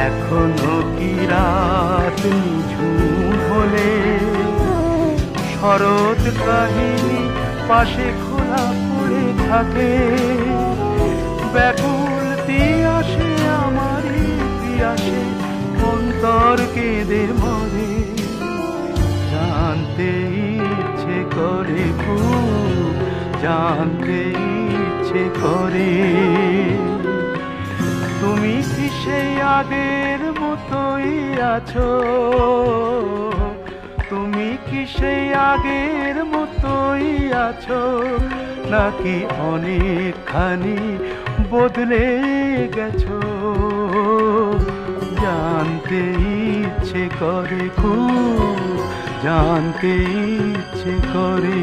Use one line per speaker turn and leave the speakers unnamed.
এখনো কি রাত নিঝুম হলে শরৎ কাহিনী পাশে খোলা পড়ে থাকে। ব্যাকুল তিয়াসে আমারই পিয়াসে অন্তর কেঁদে মরে। জানতে ইচ্ছে করে খুব, জানতে ইচ্ছে করে তুমি কি সেই আগের মতোই আছো? তুমি কি সেই আগের মতোই আছো, নাকি অনেকখানি বদলে গেছো? জানতে ইচ্ছে করে খুব, জানতে ইচ্ছে করে।